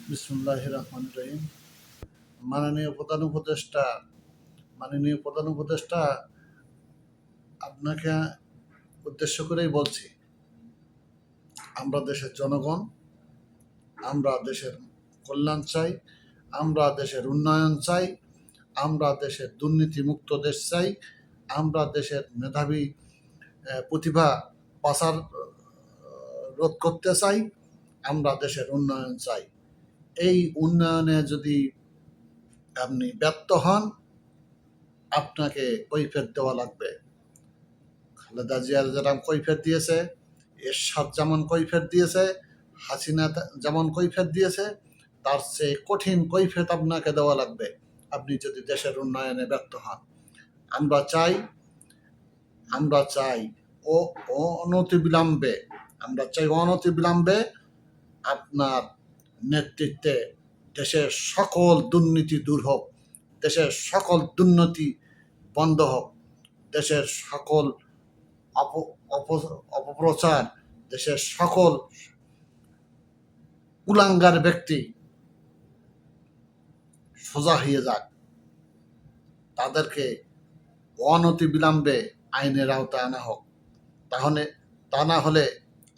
বিসমুল্লাহির রহমানির রহিম। মাননীয় প্রধান উপদেষ্টা মাননীয় প্রধান উপদেষ্টা আপনাকে উদ্দেশ্য করেই বলছি, আমরা দেশের জনগণ, আমরা দেশের কল্যাণ চাই, আমরা দেশের উন্নয়ন চাই, আমরা দেশের দুর্নীতিমুক্ত দেশ চাই, আমরা দেশের মেধাবী প্রতিভা পাচার রোধ করতে চাই, আমরা দেশের উন্নয়ন চাই। এই উন্নয়নে যদি আপনি ব্যর্থ হন, আপনাকে কৈফিয়ত দেওয়া লাগবে। খালেদা জিয়ার যেরকম কৈফিয়ত দিয়েছে, এরশাদ যেমন কৈফিয়ত দিয়েছে, হাসিনা যেমন কৈফিয়ত দিয়েছে, তার চেয়ে কঠিন কৈফিয়ত আপনাকে দেওয়া লাগবে আপনি যদি দেশের উন্নয়নে ব্যর্থ হন। আমরা চাই অনতিবিলম্বে আপনার নেতৃত্বে দেশের সকল দুর্নীতি দূর হোক, দেশের সকল দুর্নীতি বন্ধ হোক, দেশের সকল অপপ্রচার, দেশের সকল কুলাঙ্গার ব্যক্তি সোজা হয়ে যাক, তাদেরকে অনতিবিলম্বে আইনের আওতায় আনা হোক। তা না হলে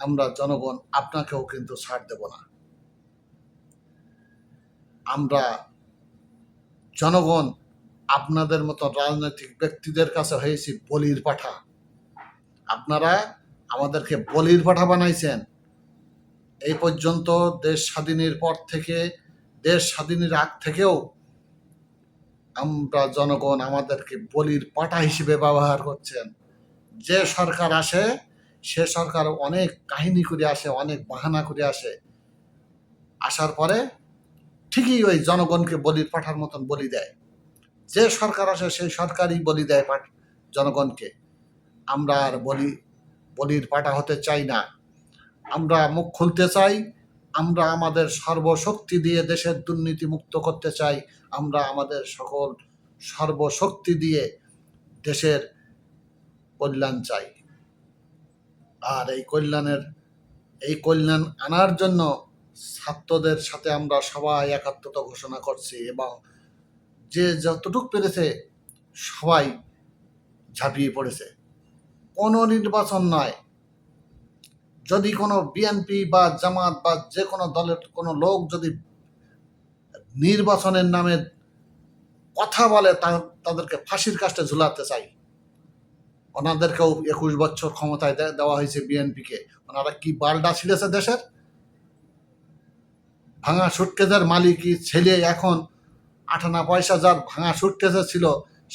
আমরা জনগণ আপনাকেও কিন্তু ছাড় দেব না। আমরা জনগণ আপনাদের মতো রাজনৈতিক ব্যক্তিদের কাছে হয়েছি বলির পাঠা। আপনারা আমাদেরকে বলির পাঠা বানাইছেন। এই পর্যন্ত দেশ স্বাধীনের পর থেকে, দেশ স্বাধীনের আগ থেকেও আমরা জনগণ আমাদেরকে বলির পাঠা হিসেবে ব্যবহার করছেন। যে সরকার আসে, সে সরকার অনেক কাহিনী করে আসে, অনেক বাহানা করে আসে। আসার পরে ঠিকই ওই জনগণকে বলির পাঠার মতন বলি দেয়। যে সরকার আসে সেই সরকারই বলি দেয় জনগণকে। আমরা আর বলির পাঠা হতে চাই না। আমরা মুখ খুলতে চাই, আমরা আমাদের সর্বশক্তি দিয়ে দেশের দুর্নীতি মুক্ত করতে চাই, আমরা আমাদের সকল সর্বশক্তি দিয়ে দেশের কল্যাণ চাই। আর এই কল্যাণ আনার জন্য ছাত্রদের সাথে আমরা সবাই একাত্মতা ঘোষণা করছি, এবং যে যতটুকু পেরেছে সবাই ঝাঁপিয়ে পড়েছে। কোনো নির্বাচন নয়, যদি কোনো বিএনপি বা জামাত বা যে কোনো দলের কোনো লোক যদি নির্বাচনের নামে কথা বলে, তাদেরকে ফাঁসির কাস্টে ঝুলাতে চাই। ওনাদেরকেও 21 বছর ক্ষমতায় দেওয়া হয়েছে বিএনপিকে। ওনারা কি বালডা ছিঁড়েছে দেশের? ভাঙা সুটকেসের মালিকই ছেলে এখন আটানা পয়সা, যার ভাঙা সুটকেসে ছিল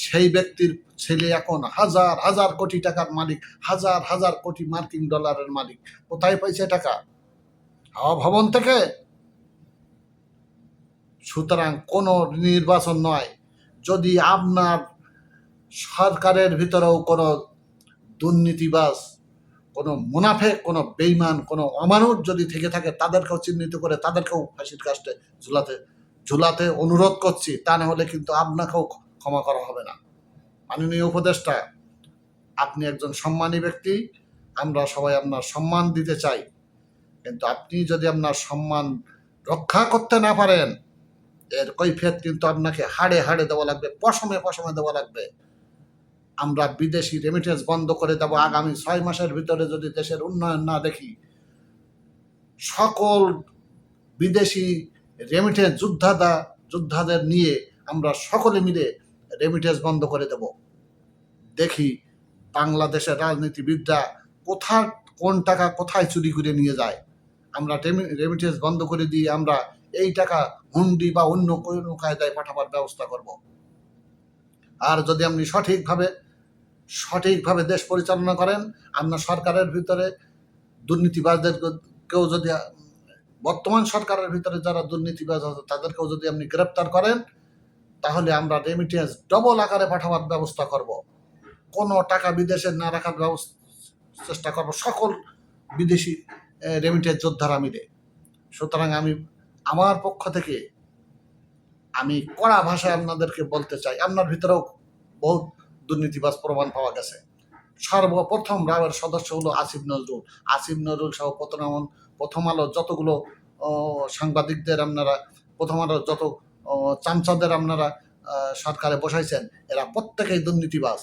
সেই ব্যক্তির ছেলে এখন হাজার হাজার কোটি টাকার মালিক, হাজার হাজার কোটি মার্কিন ডলারের মালিক। কোথায় পাইছে টাকা? হাওয়া ভবন থেকে। সুতরাং কোনো নির্বাচন নয়, যদি আপনার সরকারের ভিতরেও কোনো দুর্নীতিবাজ, কোনো মুনাফেক, কোনো বেইমান, কোনো অমানুষ যদি থেকে থাকে, তাদেরকেও চিহ্নিত করে তাদেরকেও ফাঁসির কাস্টে ঝুলাতে অনুরোধ করছি। তা না হলে কিন্তু আপনাকেও ক্ষমা করা হবে না। মাননীয় উপদেষ্টা, আপনি একজন সম্মানী ব্যক্তি, আমরা সবাই আপনার সম্মান দিতে চাই, কিন্তু আপনি যদি আপনার সম্মান রক্ষা করতে না পারেন, এর কৈফিয়ত কিন্তু আপনাকে হাড়ে হাড়ে দেওয়া লাগবে, পশমে পশমে দেওয়া লাগবে। আমরা বিদেশি রেমিটেন্স বন্ধ করে দেব আগামী 6 মাসের ভিতরে যদি দেশের উন্নয়ন না দেখি। সকল বিদেশি রেমিটেন্স যোদ্ধাদের নিয়ে আমরা সকলে মিলে রেমিটেন্স বন্ধ করে দেব। দেখি বাংলাদেশের রাজনীতিবিদরা কোন টাকা কোথায় চুরি করে নিয়ে যায়। আমরা রেমিটেন্স বন্ধ করে দিয়ে আমরা এই টাকা হুন্ডি বা অন্য কোনো কায়দায় পাঠাবার ব্যবস্থা করব। আর যদি আপনি সঠিকভাবে দেশ পরিচালনা করেন, আপনার সরকারের ভিতরে দুর্নীতিবাজদেরকেও যদি, বর্তমান সরকারের ভিতরে যারা দুর্নীতিবাজ আছে তাদেরকেও যদি আপনি গ্রেপ্তার করেন, তাহলে আমরা রেমিটেন্স ডবল আকারে পাঠাবার ব্যবস্থা করব। কোনো টাকা বিদেশে না রাখার চেষ্টা করব সকল বিদেশি রেমিটেন্স যোদ্ধারা মিলে। সুতরাং আমার পক্ষ থেকে আমি কড়া ভাষায় আপনাদেরকে বলতে চাই, আপনার ভিতরেও বহুত দুর্নীতিবাজ প্রমাণ পাওয়া গেছে। সর্বপ্রথম রাওয়ের সদস্য হলো আসিফ নজরুল সহ প্রথম আলো যতগুলো সাংবাদিকদের আপনারা, প্রথম আলো যত চামচাদের আপনারা সরকারে বসাইছেন, এরা প্রত্যেকেই দুর্নীতিবাজ।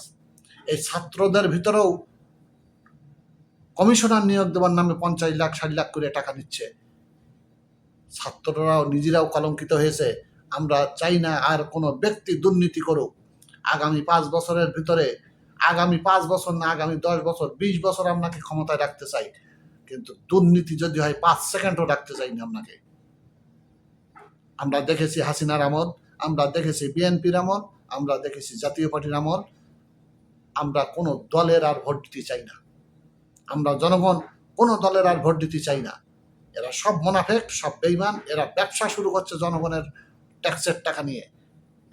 এই ছাত্রদের ভিতরেও কমিশনার নিয়োগ দেওয়ার নামে 50 লাখ 60 লাখ করে টাকা নিচ্ছে। ছাত্ররাও নিজেরাও কলঙ্কিত হয়েছে। আমরা চাই না আর কোনো ব্যক্তি দুর্নীতি করুক। আগামী 5 বছরের ভিতরে, আগামী 5 বছর না, আগামী 10 বছর 20 বছর আপনাকে ক্ষমতায় রাখতে চাই, কিন্তু দুর্নীতি যদি হয় 5 সেকেন্ডও রাখতে চাই না আপনাকে। আমরা দেখেছি হাসিনার আমল, আমরা দেখেছি বিএনপির আমল, আমরা দেখেছি জাতীয় পার্টির আমল। আমরা কোনো দলের আর ভোট দিতে চাই না। আমরা জনগণ কোনো দলের আর ভোট দিতে চাই না। এরা সব মুনাফেক, সব বেঈমান। এরা ব্যবসা শুরু করছে জনগণের ট্যাক্সের টাকা নিয়ে।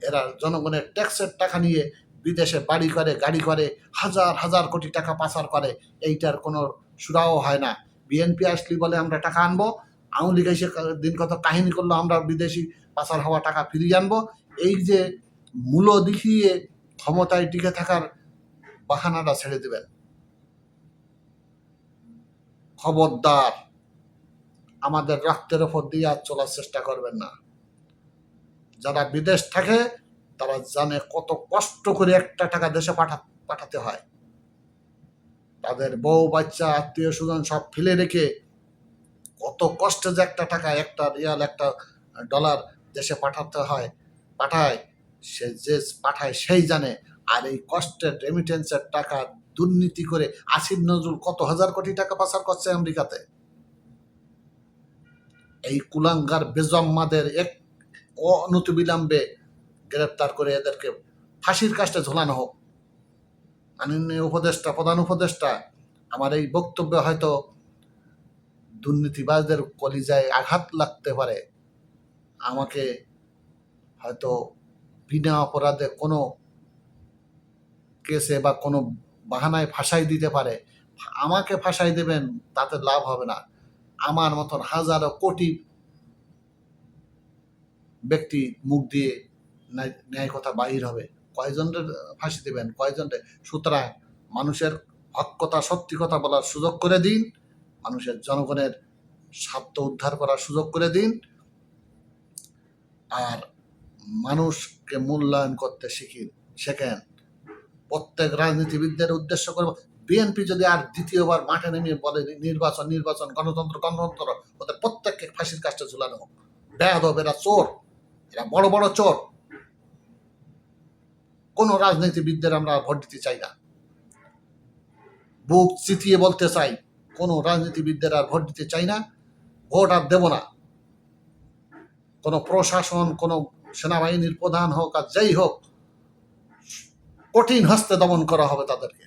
এরা জনগণের ট্যাক্সের টাকা নিয়ে বিদেশে বাড়ি করে, গাড়ি করে, হাজার হাজার কোটি টাকা পাচার করে। এইটার কোনো সুরাও হয় না। বিএনপি আসলি বলে আমরা টাকা আনবো, আওয়ামী লীগ এসে দিন কত কাহিনী করলো আমরা বিদেশি পাচার হওয়া টাকা ফিরিয়ে আনবো। এই যে মূল্য দেখিয়ে ক্ষমতায় টিকে থাকার বাহানাটা ছেড়ে দেবেন। খবরদার আমাদের রক্তের ওপর দিয়ে আর চলার চেষ্টা করবেন না। যারা বিদেশ থাকে তারা জানে কত কষ্ট করে একটা টাকা দেশে পাঠাতে হয়। তাদের বউ বাচ্চা আত্মীয় স্বজন সব ফেলে রেখে কত কষ্টে যে একটা টাকা, একটা রিয়াল, একটা ডলার দেশে পাঠাতে হয়, পাঠায়। সে যে পাঠায় সেই জানে। আর এই কষ্টের রেমিটেন্সের টাকা দুর্নীতি করে আসিফ নজরুল কত হাজার কোটি টাকা পাচার করছে আমেরিকাতে। এই কুলাঙ্গার বেজম্মাদের এক অনতিবিলম্বে গ্রেপ্তার করে এদেরকে ফাঁসির কাস্টে ঝোলানো হোক। মাননীয় উপদেষ্টা, প্রধান উপদেষ্টা, আমার এই বক্তব্যে হয়তো দুর্নীতিবাজদের কলিজায় আঘাত লাগতে পারে। আমাকে হয়তো বিনা অপরাধে কোনো কেসে বা কোনো বাহানায় ফাঁসাই দিতে পারে। আমাকে ফাঁসাই দেবেন, তাতে লাভ হবে না। আমার মতন হাজারো কোটি ব্যক্তি মুখ দিয়ে ন্যায় কথা বাহির হবে। কয়জনের ফাঁসি দেবেন, কয়জনের? সুতরাং মানুষের হক কথা, সত্যি কথা বলার সুযোগ করে দিন। মানুষের, জনগণের স্বার্থ উদ্ধার করার সুযোগ করে দিন। আর মানুষকে মূল্যায়ন করতে শেখেন। প্রত্যেক রাজনীতিবিদদের উদ্দেশ্য করব, বিএনপি যদি আর দ্বিতীয়বার মাঠে নেমে বলে নির্বাচন নির্বাচন, গণতন্ত্র গণতন্ত্র, ওদের প্রত্যেককে ফাঁসির কাস্টে ঝুলানো হোক। বেয়াদব, এরা চোর, এরা বড় বড় চোর। কোন রাজনীতিবিদদের আমরা ভোট দিতে চাই না। বুক চিতিয়ে বলতে চাই, কোন রাজনীতিবিদদের আর ভোট দিতে চাই না, ভোট আর দেব না। কোন প্রশাসন, কোন সেনাবাহিনীর প্রধান হোক আর যেই হোক, কঠিন হস্তে দমন করা হবে তাদেরকে।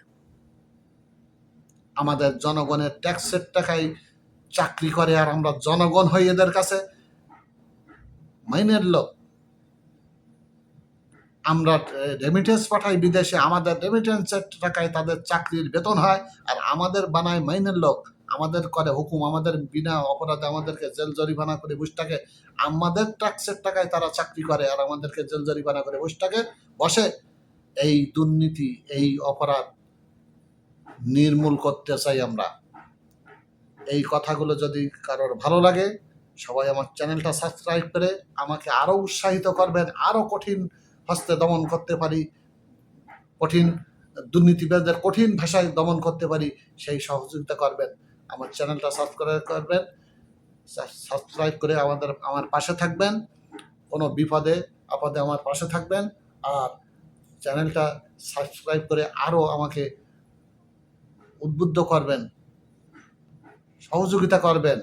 আমাদের জনগণের ট্যাক্সের টাকায় চাকরি করে, আর আমরা জনগণ হই এদের কাছে মাইনের লোক। আমরা রেমিটেন্স পাঠাই বিদেশে, আমাদের রেমিটেন্সের টাকায় তাদের চাকরির বেতন হয়, আর আমাদের বানায় মাইনের লোক। আমাদের করে হুকুম, আমাদের বিনা অপরাধে আমাদেরকে জেল জরিমানা করে বসে। আমাদের ট্যাক্সের টাকায় তারা চাকরি করে, আর আমাদেরকে জেল জরিমানা করে বসে। এই দুর্নীতি, এই অপরাধ নির্মূল করতে চাই আমরা। এই কথাগুলো যদি কারোর ভালো লাগে, সবাই আমার চ্যানেলটা সাবস্ক্রাইব করে আমাকে আরো উৎসাহিত করবেন, আরো কঠিন হস্তে দমন করতে পারি, কঠিন দুর্নীতিবাজদের কঠিন ভাষায় দমন করতে পারি, সেই সহযোগিতা করবেন। আমার চ্যানেলটা সাবস্ক্রাইব করে আমার পাশে থাকবেন। কোনো বিপদে আপদে আমার পাশে থাকবেন। আর চ্যানেলটা সাবস্ক্রাইব করে আরো আমাকে উদ্বুদ্ধ করবেন, সহযোগিতা করবেন।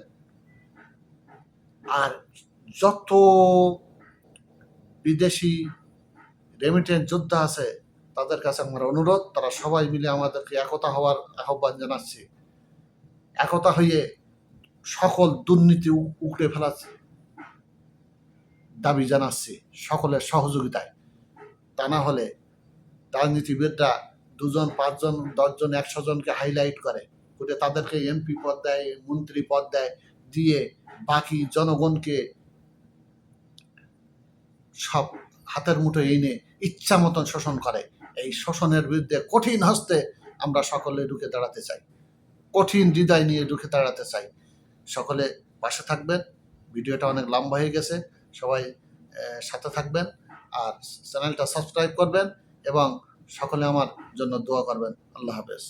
আর যত বিদেশি রেমিটেন্স যোদ্ধা আছে তাদের কাছে আমার অনুরোধ, তারা সবাই মিলে আমাদেরকে একতা হওয়ার আহ্বান জানাচ্ছি। একতা হয়ে সকল দুর্নীতি উকড়ে ফেলার দাবি জানাচ্ছি সকলের সহযোগিতায়। তা না হলে রাজনীতিবিদরা 2 জন 5 জন 10 জন 100 জনকে হাইলাইট করে তাদেরকে এমপি পদ দেয়, মন্ত্রী পদ দেয়, দিয়ে বাকি জনগণকে সব হাতের মুঠোয় এনে ইচ্ছা মতন শোষণ করে। এই শোষণের বিরুদ্ধে কঠিন হস্তে আমরা সকলে রুখে দাঁড়াতে চাই, কঠিন হৃদয় নিয়ে রুখে দাঁড়াতে চাই। সকলে পাশে থাকবেন। ভিডিওটা অনেক লম্বা হয়ে গেছে। সবাই সাথে থাকবেন আর চ্যানেলটা সাবস্ক্রাইব করবেন এবং সকলে আমার জন্য দোয়া করবেন। আল্লাহ হাফেজ।